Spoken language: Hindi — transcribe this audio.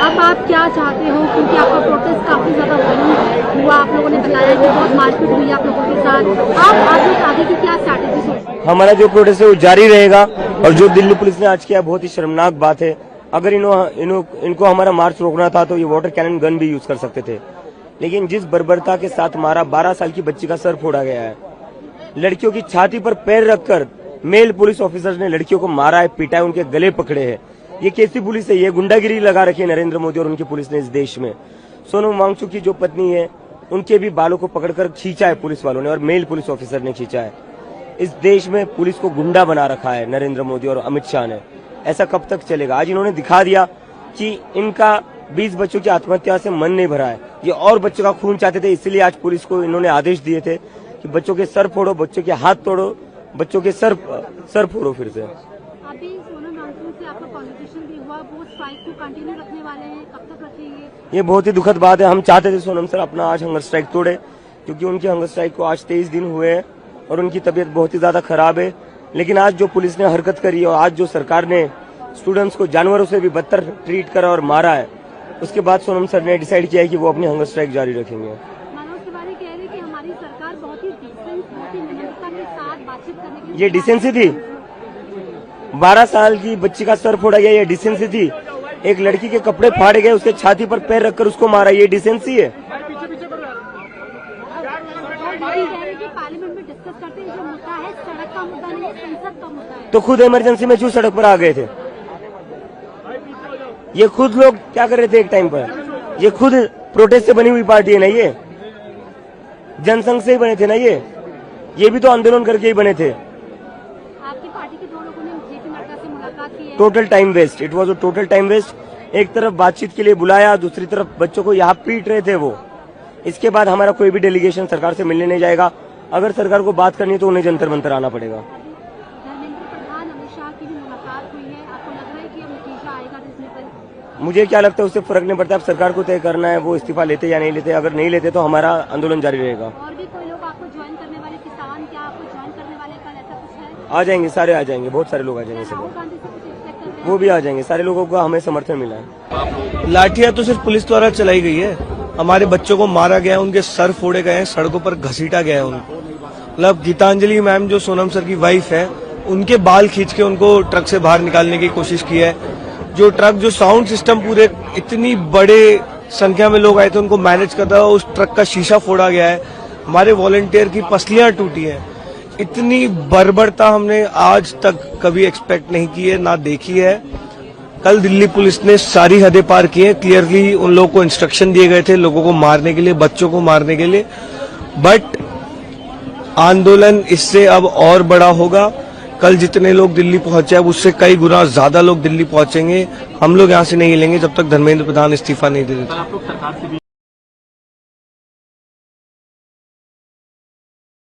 अब आप क्या चाहते हो, क्योंकि आपका प्रोटेस्ट काफी ज्यादा हुआ, आप लोगों ने बताया कि बहुत मारपीट हुई आप लोगों के साथ, आप लोग आगे की क्या स्ट्रैटेजी सोचते हैं? हमारा जो प्रोटेस्ट है वो जारी रहेगा और जो दिल्ली पुलिस ने आज किया बहुत ही शर्मनाक बात है। अगर इनको हमारा मार्च रोकना था तो ये वाटर कैनन गन भी यूज कर सकते थे, लेकिन जिस बर्बरता के साथ मारा 12 साल की बच्ची का सर फोड़ा गया है, लड़कियों की छाती पर पैर रखकर मेल पुलिस ऑफिसर्स ने लड़कियों को मारा है, पीटा है, उनके गले पकड़े हैं। ये कैसी पुलिस है? ये गुंडागिरी लगा रखी है नरेंद्र मोदी और उनकी पुलिस ने इस देश में। सोनम वांगचुक की जो पत्नी है उनके भी बालों को पकड़कर खींचा है पुलिस वालों ने और मेल पुलिस ऑफिसर ने खींचा है। इस देश में पुलिस को गुंडा बना रखा है नरेंद्र मोदी और अमित शाह ने। ऐसा कब तक चलेगा? आज इन्होंने दिखा दिया कि इनका 20 बच्चों की आत्महत्या से मन नहीं भरा है। ये और बच्चों का खून चाहते थे, इसलिए आज पुलिस को इन्होंने आदेश दिए थे कि बच्चों के सर फोड़ो, बच्चों के हाथ तोड़ो, बच्चों के सर फोड़ो। फिर से अभी सोनम वांगचुक से आपका कॉन्वर्सेशन भी हुआ, वो स्ट्राइक को कंटिन्यू रखने वाले हैं, कब तक रखेंगे? ये बहुत ही दुखद बात है। हम चाहते थे सोनम सर अपना आज हंगर स्ट्राइक तोड़े, क्योंकि उनकी हंगर स्ट्राइक को आज 23 दिन हुए हैं और उनकी तबीयत बहुत ही ज्यादा खराब है। लेकिन आज जो पुलिस ने हरकत करी और आज जो सरकार ने स्टूडेंट्स को जानवरों से भी बदतर ट्रीट करा और मारा है, उसके बाद सोनम सर ने डिसाइड किया है कि वो अपनी हंगर स्ट्राइक जारी रखेंगे। मनोज तिवारी कह रहे हैं कि हमारी सरकार बहुत ही डिसेंस, बहुत ही विनम्रता के साथ बातचीत करने की। ये डिसेंसी थी? 12 साल की बच्ची का सर फोड़ा गया, ये डिसेंसी थी? एक लड़की के कपड़े फाड़े गए, उसके छाती पर पैर रखकर उसको मारा, ये डिसेंसी है? पार्लियामेंट में डिस्कस करते हैं, जो मुद्दा है सड़क का मुद्दा नहीं है, संसद का मुद्दा है। तो खुद इमरजेंसी में क्यों सड़क पर आ गए थे? ये खुद लोग क्या कर रहे थे एक टाइम पर? ये खुद प्रोटेस्ट से बनी हुई पार्टी है ना, ये जनसंघ से ही बने थे ना, ये भी तो आंदोलन करके ही बने थे। आपकी पार्टी के दो लोगों ने जेपी नड्डा से मुलाकात की है। Total time waste, it was a total time waste. एक तरफ बातचीत के लिए बुलाया, दूसरी तरफ बच्चों को यहाँ पीट रहे थे वो। इसके बाद हमारा कोई भी डेलीगेशन सरकार से मिलने नहीं जाएगा। अगर सरकार को बात करनी है तो उन्हें जंतर मंतर आना पड़ेगा। धर्मेंद्र प्रधान, अमित शाह की भी मुलाकात हुई है, आपको लग रहा है कि अब नतीजा आएगा जिसमें पर? मुझे क्या लगता है उससे फर्क नहीं पड़ता। अब सरकार को तय करना है वो इस्तीफा लेते या नहीं लेते। अगर नहीं लेते तो हमारा आंदोलन जारी रहेगा। और भी कोई लोग आपको ज्वाइन करने वाले, किसान क्या आपको ज्वाइन करने वाले, कल ऐसा कुछ है? आ जाएंगे, सारे आ जाएंगे, बहुत सारे लोग आ जाएंगे। राहुल सब गांधी से कुछ एक्सपेक्ट करते हैं? वो भी आ जाएंगे, सारे लोगों का हमें समर्थन मिला है। लाठियां तो सिर्फ पुलिस द्वारा चलाई गई है। हमारे बच्चों को मारा गया है, उनके सर फोड़े गए हैं, सड़कों पर घसीटा गया है उनको। मतलब गीतांजलि मैम जो सोनम सर की वाइफ है, उनके बाल खींच के उनको ट्रक से बाहर निकालने की कोशिश की है। जो ट्रक, जो साउंड सिस्टम पूरे इतनी बड़े संख्या में लोग आए थे उनको मैनेज करता हुआ उस ट्रक का शीशा फोड़ा गया है। हमारे वॉलंटियर की पसलियां टूटी हैं। इतनी बर्बरता हमने आज तक कभी एक्सपेक्ट नहीं की है, ना देखी है। कल दिल्ली पुलिस ने सारी हदें पार की हैं। क्लियरली उन लोगों को इंस्ट्रक्शन दिए गए थे लोगों को मारने के लिए, बच्चों को मारने के लिए। बट आंदोलन इससे अब और बड़ा होगा। कल जितने लोग दिल्ली पहुंचे अब उससे कई गुना ज्यादा लोग दिल्ली पहुंचेंगे। हम लोग यहाँ से नहीं हिलेंगे जब तक धर्मेंद्र प्रधान इस्तीफा नहीं दे देते।